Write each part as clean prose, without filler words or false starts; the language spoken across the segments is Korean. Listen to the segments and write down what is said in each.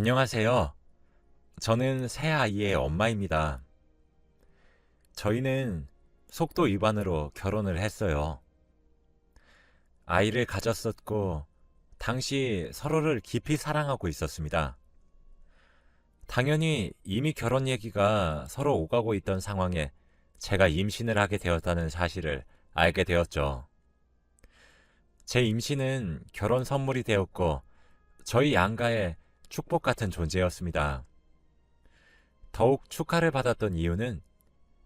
안녕하세요. 저는 새 아이의 엄마입니다. 저희는 속도 위반으로 결혼을 했어요. 아이를 가졌었고, 당시 서로를 깊이 사랑하고 있었습니다. 당연히 이미 결혼 얘기가 서로 오가고 있던 상황에 제가 임신을 하게 되었다는 사실을 알게 되었죠. 제 임신은 결혼 선물이 되었고, 저희 양가의 축복 같은 존재였습니다. 더욱 축하를 받았던 이유는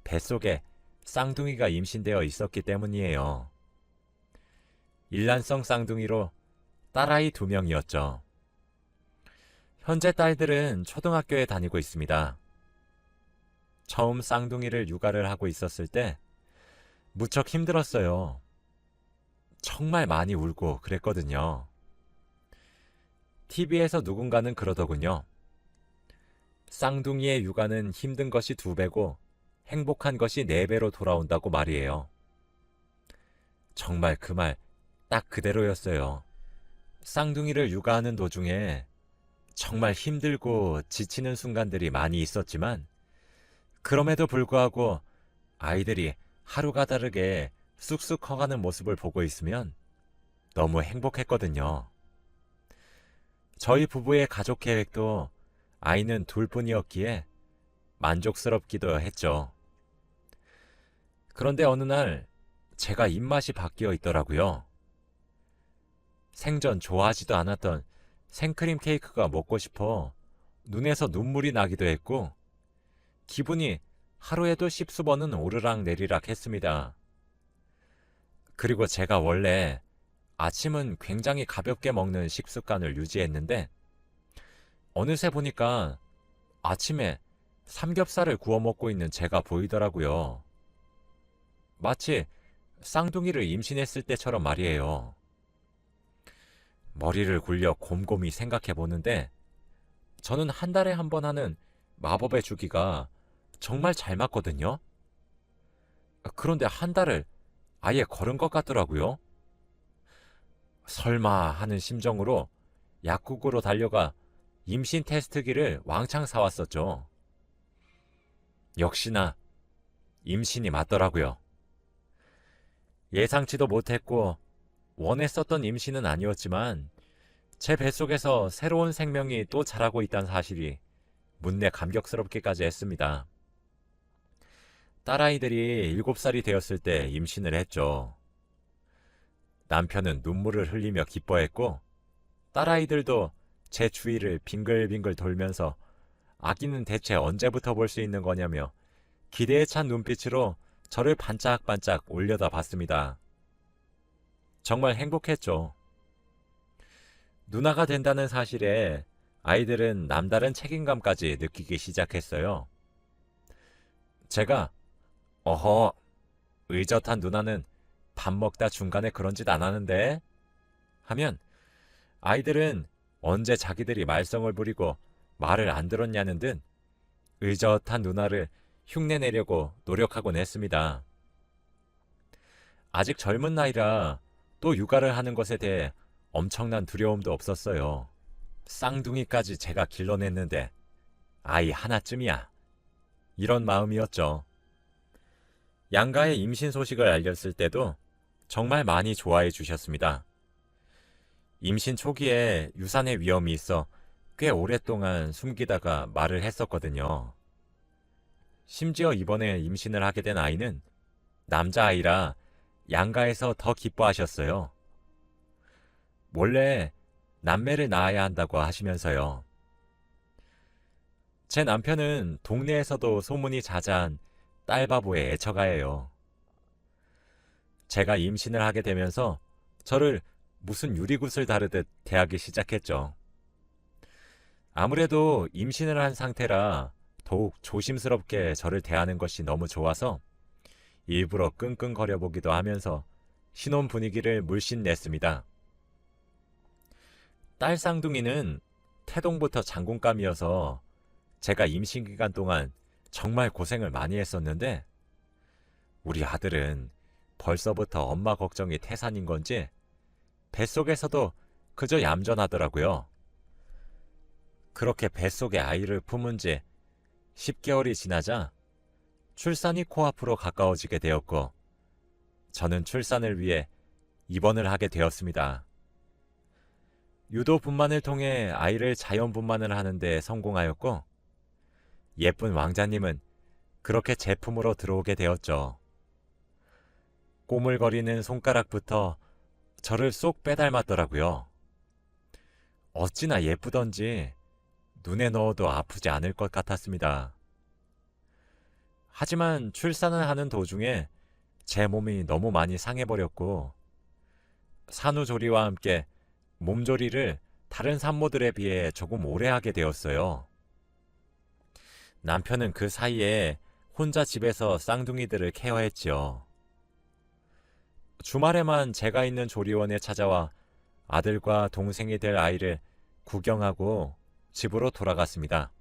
뱃속에 쌍둥이가 임신되어 있었기 때문이에요. 일란성 쌍둥이로 딸아이 2명이었죠. 현재 딸들은 초등학교에 다니고 있습니다. 처음 쌍둥이를 육아를 하고 있었을 때 무척 힘들었어요. 정말 많이 울고 그랬거든요. TV에서 누군가는 그러더군요. 쌍둥이의 육아는 힘든 것이 2배고 행복한 것이 4배로 돌아온다고 말이에요. 정말 그 말 딱 그대로였어요. 쌍둥이를 육아하는 도중에 정말 힘들고 지치는 순간들이 많이 있었지만 그럼에도 불구하고 아이들이 하루가 다르게 쑥쑥 커가는 모습을 보고 있으면 너무 행복했거든요. 저희 부부의 가족 계획도 아이는 2뿐이었기에 만족스럽기도 했죠. 그런데 어느 날 제가 입맛이 바뀌어 있더라고요. 생전 좋아하지도 않았던 생크림 케이크가 먹고 싶어 눈에서 눈물이 나기도 했고 기분이 하루에도 10수번은 오르락 내리락 했습니다. 그리고 제가 원래 아침은 굉장히 가볍게 먹는 식습관을 유지했는데 어느새 보니까 아침에 삼겹살을 구워 먹고 있는 제가 보이더라고요. 마치 쌍둥이를 임신했을 때처럼 말이에요. 머리를 굴려 곰곰이 생각해 보는데 저는 한 달에 한 번 하는 마법의 주기가 정말 잘 맞거든요. 그런데 한 달을 아예 걸은 것 같더라고요. 설마 하는 심정으로 약국으로 달려가 임신 테스트기를 왕창 사왔었죠. 역시나 임신이 맞더라고요. 예상치도 못했고 원했었던 임신은 아니었지만 제 뱃속에서 새로운 생명이 또 자라고 있다는 사실이 문내 감격스럽기까지 했습니다. 딸아이들이 7살이 되었을 때 임신을 했죠. 남편은 눈물을 흘리며 기뻐했고 딸아이들도 제 주위를 빙글빙글 돌면서 아기는 대체 언제부터 볼 수 있는 거냐며 기대에 찬 눈빛으로 저를 반짝반짝 올려다 봤습니다. 정말 행복했죠. 누나가 된다는 사실에 아이들은 남다른 책임감까지 느끼기 시작했어요. 제가 어허, 의젓한 누나는 밥 먹다 중간에 그런 짓 안 하는데? 하면 아이들은 언제 자기들이 말썽을 부리고 말을 안 들었냐는 듯 의젓한 누나를 흉내내려고 노력하곤 했습니다. 아직 젊은 나이라 또 육아를 하는 것에 대해 엄청난 두려움도 없었어요. 쌍둥이까지 제가 길러냈는데 아이 하나쯤이야. 이런 마음이었죠. 양가의 임신 소식을 알렸을 때도 정말 많이 좋아해 주셨습니다. 임신 초기에 유산의 위험이 있어 꽤 오랫동안 숨기다가 말을 했었거든요. 심지어 이번에 임신을 하게 된 아이는 남자아이라 양가에서 더 기뻐하셨어요. 원래 남매를 낳아야 한다고 하시면서요. 제 남편은 동네에서도 소문이 자자한 딸바보의 애처가예요. 제가 임신을 하게 되면서 저를 무슨 유리굿을 다루듯 대하기 시작했죠. 아무래도 임신을 한 상태라 더욱 조심스럽게 저를 대하는 것이 너무 좋아서 일부러 끙끙거려 보기도 하면서 신혼 분위기를 물씬 냈습니다. 딸 쌍둥이는 태동부터 장군감이어서 제가 임신 기간 동안 정말 고생을 많이 했었는데 우리 아들은 벌써부터 엄마 걱정이 태산인 건지 뱃속에서도 그저 얌전하더라고요. 그렇게 뱃속에 아이를 품은 지 10개월이 지나자 출산이 코앞으로 가까워지게 되었고, 저는 출산을 위해 입원을 하게 되었습니다. 유도 분만을 통해 아이를 자연 분만을 하는 데 성공하였고, 예쁜 왕자님은 그렇게 제품으로 들어오게 되었죠. 꼬물거리는 손가락부터 저를 쏙 빼닮았더라고요. 어찌나 예쁘던지 눈에 넣어도 아프지 않을 것 같았습니다. 하지만 출산을 하는 도중에 제 몸이 너무 많이 상해버렸고, 산후조리와 함께 몸조리를 다른 산모들에 비해 조금 오래 하게 되었어요. 남편은 그 사이에 혼자 집에서 쌍둥이들을 케어했지요. 주말에만 제가 있는 조리원에 찾아와 아들과 동생이 될 아이를 구경하고 집으로 돌아갔습니다.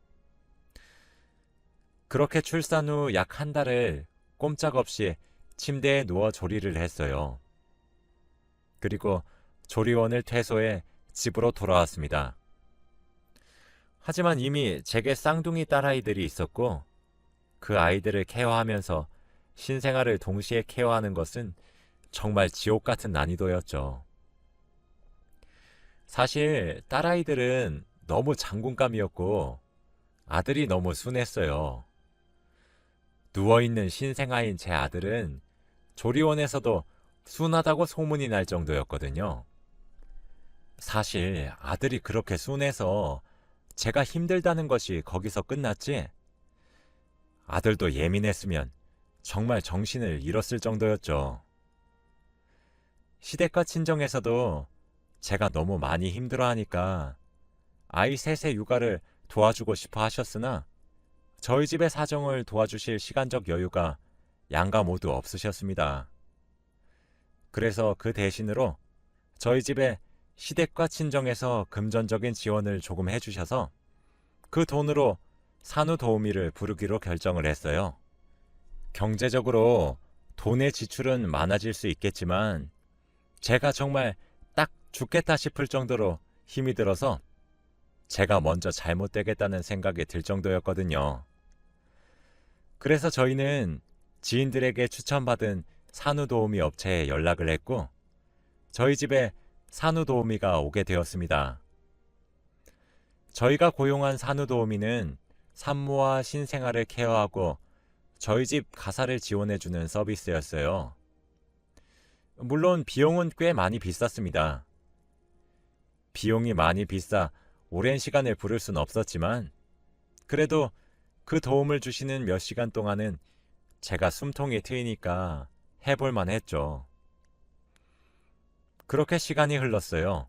그렇게 출산 후 약 한 달을 꼼짝없이 침대에 누워 조리를 했어요. 그리고 조리원을 퇴소해 집으로 돌아왔습니다. 하지만 이미 제게 쌍둥이 딸아이들이 있었고, 그 아이들을 케어하면서 신생아를 동시에 케어하는 것은 정말 지옥 같은 난이도였죠. 사실 딸아이들은 너무 장군감이었고, 아들이 너무 순했어요. 누워있는 신생아인 제 아들은 조리원에서도 순하다고 소문이 날 정도였거든요. 사실 아들이 그렇게 순해서 제가 힘들다는 것이 거기서 끝났지, 아들도 예민했으면 정말 정신을 잃었을 정도였죠. 시댁과 친정에서도 제가 너무 많이 힘들어하니까 아이 셋의 육아를 도와주고 싶어 하셨으나, 저희 집의 사정을 도와주실 시간적 여유가 양가 모두 없으셨습니다. 그래서 그 대신으로 저희 집에 시댁과 친정에서 금전적인 지원을 조금 해주셔서 그 돈으로 산후도우미를 부르기로 결정을 했어요. 경제적으로 돈의 지출은 많아질 수 있겠지만, 제가 정말 딱 죽겠다 싶을 정도로 힘이 들어서 제가 먼저 잘못되겠다는 생각이 들 정도였거든요. 그래서 저희는 지인들에게 추천받은 산후도우미 업체에 연락을 했고, 저희 집에 산후도우미가 오게 되었습니다. 저희가 고용한 산후도우미는 산모와 신생아를 케어하고 저희 집 가사를 지원해주는 서비스였어요. 물론 비용은 꽤 많이 비쌌습니다. 비용이 많이 비싸 오랜 시간을 부를 순 없었지만, 그래도 그 도움을 주시는 몇 시간 동안은 제가 숨통이 트이니까 해볼만 했죠. 그렇게 시간이 흘렀어요.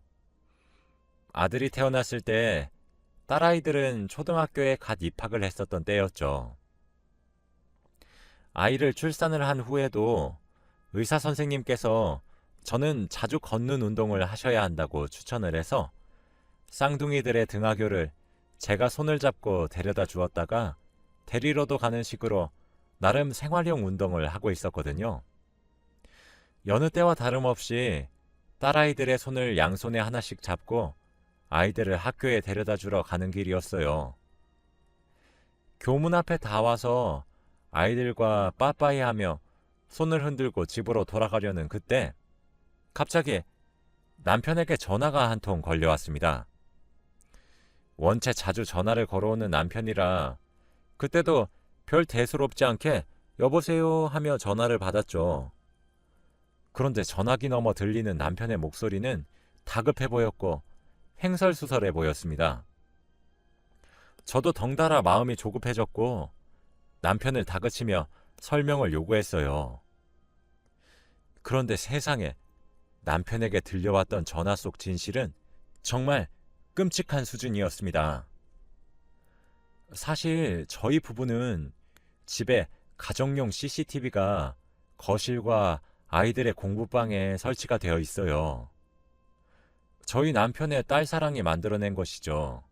아들이 태어났을 때 딸아이들은 초등학교에 갓 입학을 했었던 때였죠. 아이를 출산을 한 후에도 의사 선생님께서 저는 자주 걷는 운동을 하셔야 한다고 추천을 해서 쌍둥이들의 등하교를 제가 손을 잡고 데려다 주었다가 데리러도 가는 식으로 나름 생활용 운동을 하고 있었거든요. 여느 때와 다름없이 딸아이들의 손을 양손에 하나씩 잡고 아이들을 학교에 데려다 주러 가는 길이었어요. 교문 앞에 다 와서 아이들과 빠빠이 하며 손을 흔들고 집으로 돌아가려는 그때 갑자기 남편에게 전화가 한 통 걸려왔습니다. 원체 자주 전화를 걸어오는 남편이라 그때도 별 대수롭지 않게 여보세요 하며 전화를 받았죠. 그런데 전화기 너머 들리는 남편의 목소리는 다급해 보였고 횡설수설해 보였습니다. 저도 덩달아 마음이 조급해졌고 남편을 다그치며 설명을 요구했어요. 그런데 세상에, 남편에게 들려왔던 전화 속 진실은 정말 끔찍한 수준이었습니다. 사실 저희 부부는 집에 가정용 CCTV가 거실과 아이들의 공부방에 설치가 되어 있어요. 저희 남편의 딸 사랑이 만들어낸 것이죠.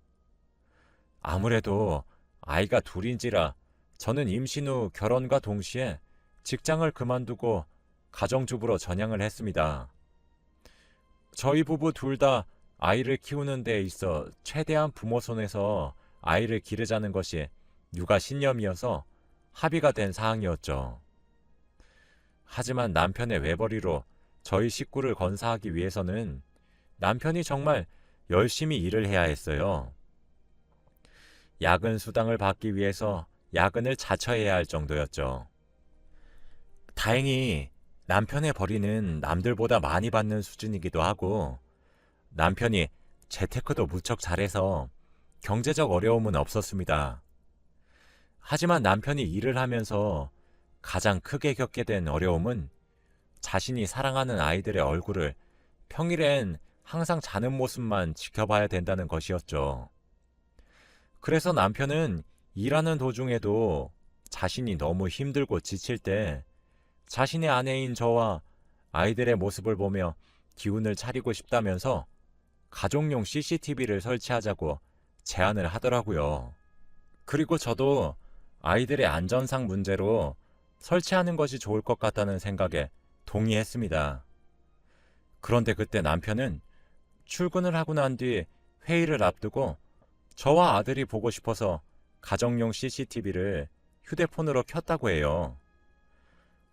아무래도 아이가 둘인지라 저는 임신 후 결혼과 동시에 직장을 그만두고 가정주부로 전향을 했습니다. 저희 부부 둘 다 아이를 키우는 데 있어 최대한 부모 손에서 아이를 기르자는 것이 육아 신념이어서 합의가 된 사항이었죠. 하지만 남편의 외벌이로 저희 식구를 건사하기 위해서는 남편이 정말 열심히 일을 해야 했어요. 야근 수당을 받기 위해서 야근을 자처해야 할 정도였죠. 다행히 남편의 벌이는 남들보다 많이 받는 수준이기도 하고 남편이 재테크도 무척 잘해서 경제적 어려움은 없었습니다. 하지만 남편이 일을 하면서 가장 크게 겪게 된 어려움은 자신이 사랑하는 아이들의 얼굴을 평일엔 항상 자는 모습만 지켜봐야 된다는 것이었죠. 그래서 남편은 일하는 도중에도 자신이 너무 힘들고 지칠 때 자신의 아내인 저와 아이들의 모습을 보며 기운을 차리고 싶다면서 가족용 CCTV를 설치하자고 제안을 하더라고요. 그리고 저도 아이들의 안전상 문제로 설치하는 것이 좋을 것 같다는 생각에 동의했습니다. 그런데 그때 남편은 출근을 하고 난 뒤 회의를 앞두고 저와 아들이 보고 싶어서 가정용 CCTV를 휴대폰으로 켰다고 해요.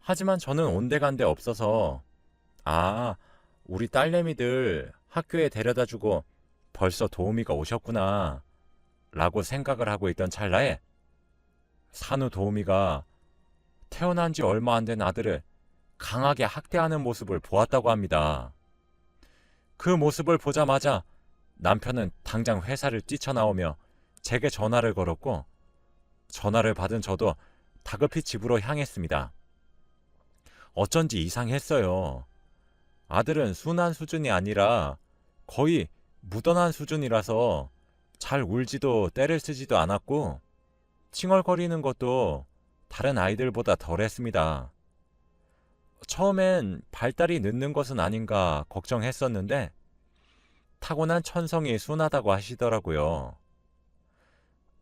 하지만 저는 온데간데 없어서 우리 딸내미들 학교에 데려다주고 벌써 도우미가 오셨구나 라고 생각을 하고 있던 찰나에 산후 도우미가 태어난 지 얼마 안 된 아들을 강하게 학대하는 모습을 보았다고 합니다. 그 모습을 보자마자 남편은 당장 회사를 뛰쳐나오며 제게 전화를 걸었고 전화를 받은 저도 다급히 집으로 향했습니다. 어쩐지 이상했어요. 아들은 순한 수준이 아니라 거의 묻어난 수준이라서 잘 울지도 떼를 쓰지도 않았고 칭얼거리는 것도 다른 아이들보다 덜했습니다. 처음엔 발달이 늦는 것은 아닌가 걱정했었는데 타고난 천성이 순하다고 하시더라고요.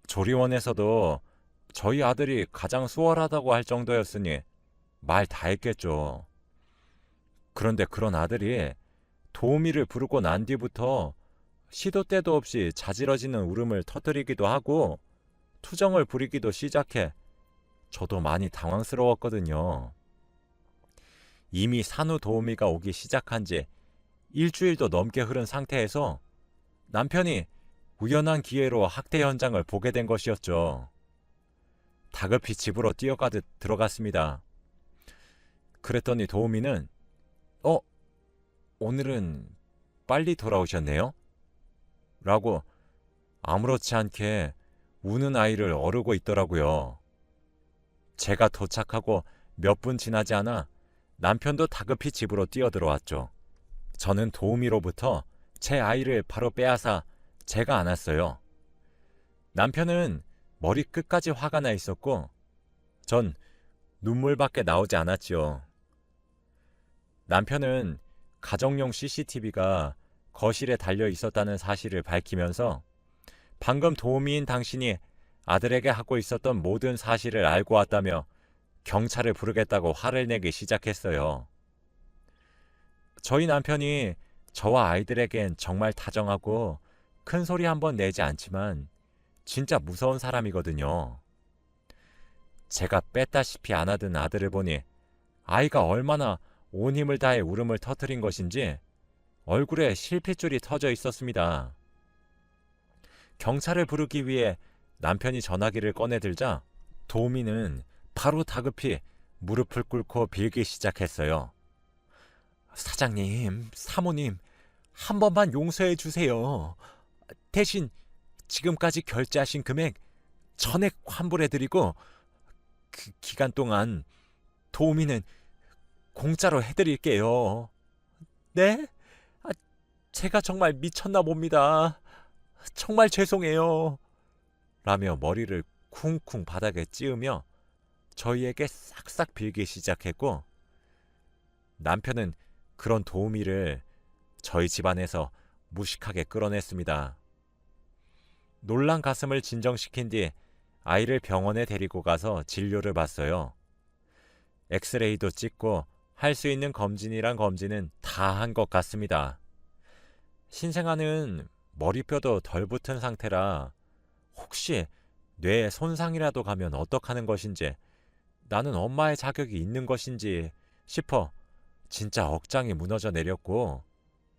조리원에서도 저희 아들이 가장 수월하다고 할 정도였으니 말 다 했겠죠. 그런데 그런 아들이 도우미를 부르고 난 뒤부터 시도 때도 없이 자지러지는 울음을 터뜨리기도 하고 투정을 부리기도 시작해 저도 많이 당황스러웠거든요. 이미 산후 도우미가 오기 시작한 지 일주일도 넘게 흐른 상태에서 남편이 우연한 기회로 학대 현장을 보게 된 것이었죠. 다급히 집으로 뛰어가듯 들어갔습니다. 그랬더니 도우미는 오늘은 빨리 돌아오셨네요? 라고 아무렇지 않게 우는 아이를 어르고 있더라고요. 제가 도착하고 몇 분 지나지 않아 남편도 다급히 집으로 뛰어들어왔죠. 저는 도우미로부터 제 아이를 바로 빼앗아 제가 안았어요. 남편은 머리 끝까지 화가 나 있었고 전 눈물밖에 나오지 않았지요. 남편은 가정용 CCTV가 거실에 달려 있었다는 사실을 밝히면서 방금 도우미인 당신이 아들에게 하고 있었던 모든 사실을 알고 왔다며 경찰을 부르겠다고 화를 내기 시작했어요. 저희 남편이 저와 아이들에겐 정말 다정하고 큰 소리 한번 내지 않지만 진짜 무서운 사람이거든요. 제가 뺐다시피 안아든 아들을 보니 아이가 얼마나 온 힘을 다해 울음을 터뜨린 것인지 얼굴에 실핏줄이 터져 있었습니다. 경찰을 부르기 위해 남편이 전화기를 꺼내들자 도우미는 바로 다급히 무릎을 꿇고 빌기 시작했어요. 사장님, 사모님, 한 번만 용서해 주세요. 대신 지금까지 결제하신 금액 전액 환불해드리고 그 기간 동안 도우미는 공짜로 해드릴게요. 네? 제가 정말 미쳤나 봅니다. 정말 죄송해요. 라며 머리를 쿵쿵 바닥에 찌으며 저희에게 싹싹 빌기 시작했고 남편은 그런 도우미를 저희 집안에서 무식하게 끌어냈습니다. 놀란 가슴을 진정시킨 뒤 아이를 병원에 데리고 가서 진료를 받았어요. 엑스레이도 찍고 할 수 있는 검진이란 검진은 다 한 것 같습니다. 신생아는 머리뼈도 덜 붙은 상태라 혹시 뇌에 손상이라도 가면 어떡하는 것인지, 나는 엄마의 자격이 있는 것인지 싶어 진짜 억장이 무너져 내렸고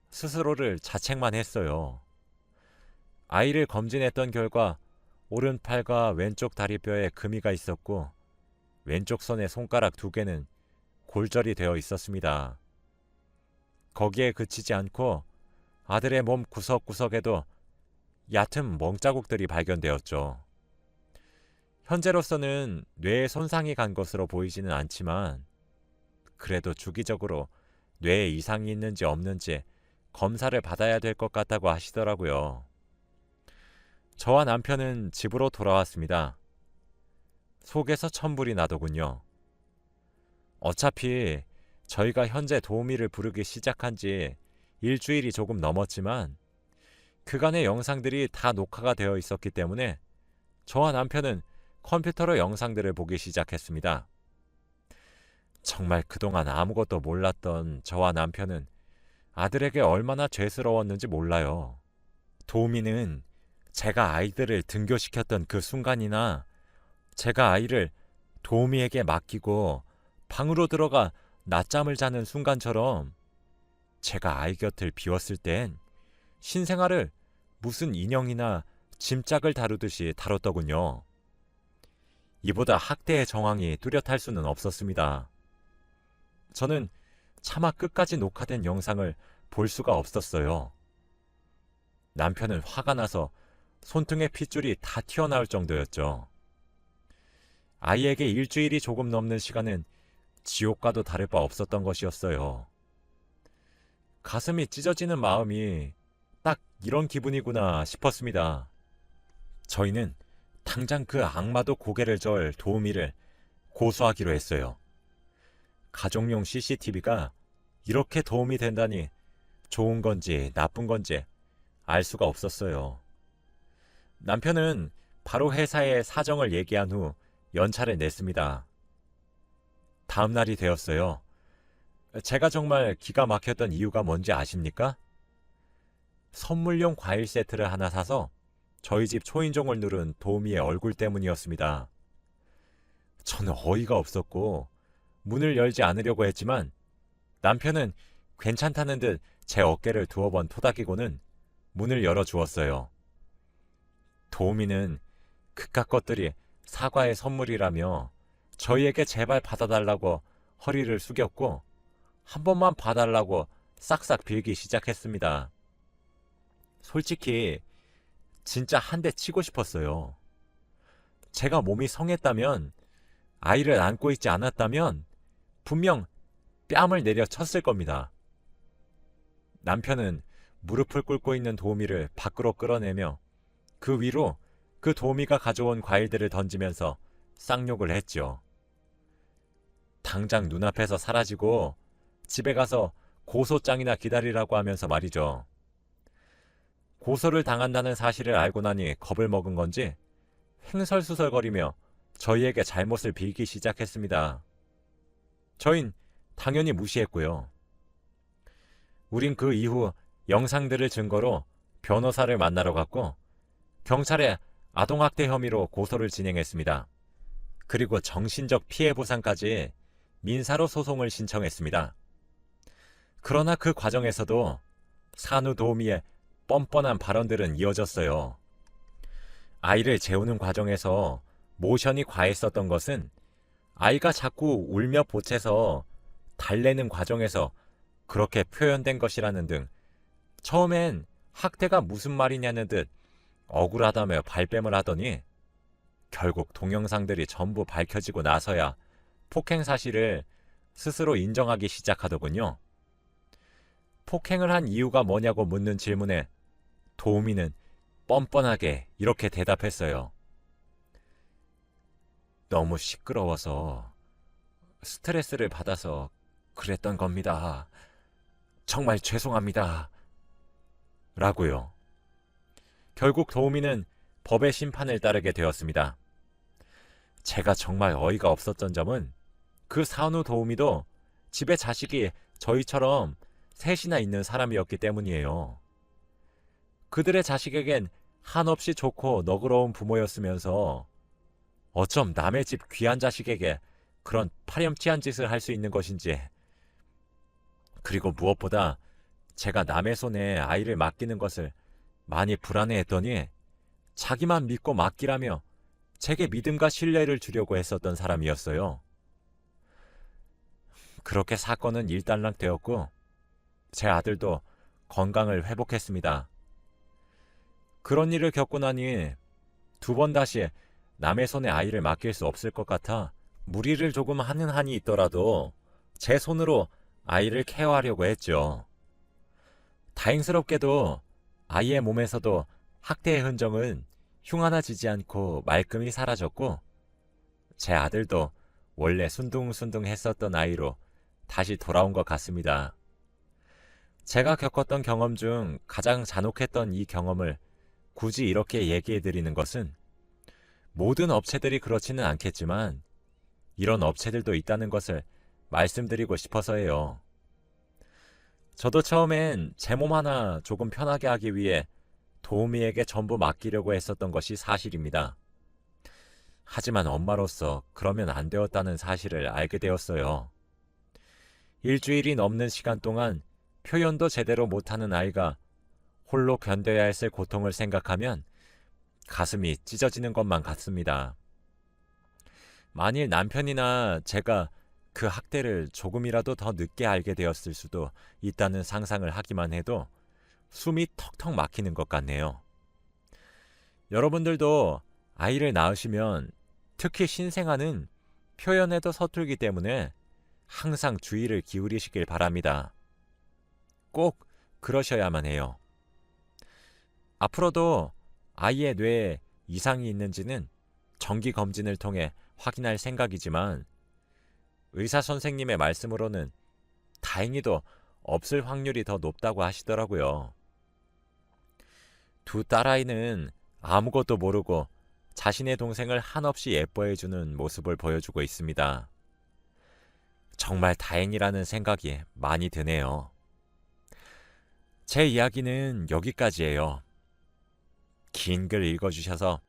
스스로를 자책만 했어요. 아이를 검진했던 결과 오른팔과 왼쪽 다리뼈에 금이가 있었고 왼쪽 손의 손가락 2개는 골절이 되어 있었습니다. 거기에 그치지 않고 아들의 몸 구석구석에도 얕은 멍자국들이 발견되었죠. 현재로서는 뇌에 손상이 간 것으로 보이지는 않지만 그래도 주기적으로 뇌에 이상이 있는지 없는지 검사를 받아야 될 것 같다고 하시더라고요. 저와 남편은 집으로 돌아왔습니다. 속에서 천불이 나더군요. 어차피 저희가 현재 도우미를 부르기 시작한 지 일주일이 조금 넘었지만 그간의 영상들이 다 녹화가 되어 있었기 때문에 저와 남편은 컴퓨터로 영상들을 보기 시작했습니다. 정말 그동안 아무것도 몰랐던 저와 남편은 아들에게 얼마나 죄스러웠는지 몰라요. 도우미는 제가 아이들을 등교시켰던 그 순간이나 제가 아이를 도우미에게 맡기고 방으로 들어가 낮잠을 자는 순간처럼 제가 아이 곁을 비웠을 땐 신생아를 무슨 인형이나 짐짝을 다루듯이 다뤘더군요. 이보다 학대의 정황이 뚜렷할 수는 없었습니다. 저는 차마 끝까지 녹화된 영상을 볼 수가 없었어요. 남편은 화가 나서 손등의 핏줄이 다 튀어나올 정도였죠. 아이에게 일주일이 조금 넘는 시간은 지옥과도 다를 바 없었던 것이었어요. 가슴이 찢어지는 마음이 딱 이런 기분이구나 싶었습니다. 저희는 당장 그 악마도 고개를 절 도우미를 고소하기로 했어요. 가족용 CCTV가 이렇게 도움이 된다니 좋은 건지 나쁜 건지 알 수가 없었어요. 남편은 바로 회사에 사정을 얘기한 후 연차를 냈습니다. 다음 날이 되었어요. 제가 정말 기가 막혔던 이유가 뭔지 아십니까? 선물용 과일 세트를 하나 사서 저희 집 초인종을 누른 도우미의 얼굴 때문이었습니다. 저는 어이가 없었고 문을 열지 않으려고 했지만 남편은 괜찮다는 듯 제 어깨를 2번 토닥이고는 문을 열어주었어요. 도우미는 그깟 것들이 사과의 선물이라며 저희에게 제발 받아달라고 허리를 숙였고 한 번만 봐달라고 싹싹 빌기 시작했습니다. 솔직히 진짜 한 대 치고 싶었어요. 제가 몸이 성했다면, 아이를 안고 있지 않았다면 분명 뺨을 내려 쳤을 겁니다. 남편은 무릎을 꿇고 있는 도우미를 밖으로 끌어내며 그 위로 그 도우미가 가져온 과일들을 던지면서 쌍욕을 했죠. 당장 눈앞에서 사라지고 집에 가서 고소장이나 기다리라고 하면서 말이죠. 고소를 당한다는 사실을 알고 나니 겁을 먹은 건지 횡설수설거리며 저희에게 잘못을 빌기 시작했습니다. 저흰 당연히 무시했고요. 우린 그 이후 영상들을 증거로 변호사를 만나러 갔고 경찰에 아동학대 혐의로 고소를 진행했습니다. 그리고 정신적 피해 보상까지 민사로 소송을 신청했습니다. 그러나 그 과정에서도 산후 도우미의 뻔뻔한 발언들은 이어졌어요. 아이를 재우는 과정에서 모션이 과했었던 것은 아이가 자꾸 울며 보채서 달래는 과정에서 그렇게 표현된 것이라는 등 처음엔 학대가 무슨 말이냐는 듯 억울하다며 발뺌을 하더니 결국 동영상들이 전부 밝혀지고 나서야 폭행 사실을 스스로 인정하기 시작하더군요. 폭행을 한 이유가 뭐냐고 묻는 질문에 도우미는 뻔뻔하게 이렇게 대답했어요. 너무 시끄러워서 스트레스를 받아서 그랬던 겁니다. 정말 죄송합니다. 라고요. 결국 도우미는 법의 심판을 따르게 되었습니다. 제가 정말 어이가 없었던 점은 그 산후 도우미도 집에 자식이 저희처럼 셋이나 있는 사람이었기 때문이에요. 그들의 자식에겐 한없이 좋고 너그러운 부모였으면서 어쩜 남의 집 귀한 자식에게 그런 파렴치한 짓을 할 수 있는 것인지. 그리고 무엇보다 제가 남의 손에 아이를 맡기는 것을 많이 불안해했더니 자기만 믿고 맡기라며 제게 믿음과 신뢰를 주려고 했었던 사람이었어요. 그렇게 사건은 일단락되었고 제 아들도 건강을 회복했습니다. 그런 일을 겪고 나니 두 번 다시 남의 손에 아이를 맡길 수 없을 것 같아 무리를 조금 하는 한이 있더라도 제 손으로 아이를 케어하려고 했죠. 다행스럽게도 아이의 몸에서도 학대의 흔적은 흉하나지지 않고 말끔히 사라졌고 제 아들도 원래 순둥순둥했었던 아이로 다시 돌아온 것 같습니다. 제가 겪었던 경험 중 가장 잔혹했던 이 경험을 굳이 이렇게 얘기해 드리는 것은 모든 업체들이 그렇지는 않겠지만 이런 업체들도 있다는 것을 말씀드리고 싶어서예요. 저도 처음엔 제 몸 하나 조금 편하게 하기 위해 도우미에게 전부 맡기려고 했었던 것이 사실입니다. 하지만 엄마로서 그러면 안 되었다는 사실을 알게 되었어요. 일주일이 넘는 시간 동안 표현도 제대로 못하는 아이가 홀로 견뎌야 했을 고통을 생각하면 가슴이 찢어지는 것만 같습니다. 만일 남편이나 제가 그 학대를 조금이라도 더 늦게 알게 되었을 수도 있다는 상상을 하기만 해도 숨이 턱턱 막히는 것 같네요. 여러분들도 아이를 낳으시면 특히 신생아는 표현에도 서툴기 때문에 항상 주의를 기울이시길 바랍니다. 꼭 그러셔야만 해요. 앞으로도 아이의 뇌에 이상이 있는지는 정기 검진을 통해 확인할 생각이지만 의사 선생님의 말씀으로는 다행히도 없을 확률이 더 높다고 하시더라고요. 두 딸아이는 아무것도 모르고 자신의 동생을 한없이 예뻐해주는 모습을 보여주고 있습니다. 정말 다행이라는 생각이 많이 드네요. 제 이야기는 여기까지예요. 긴 글 읽어주셔서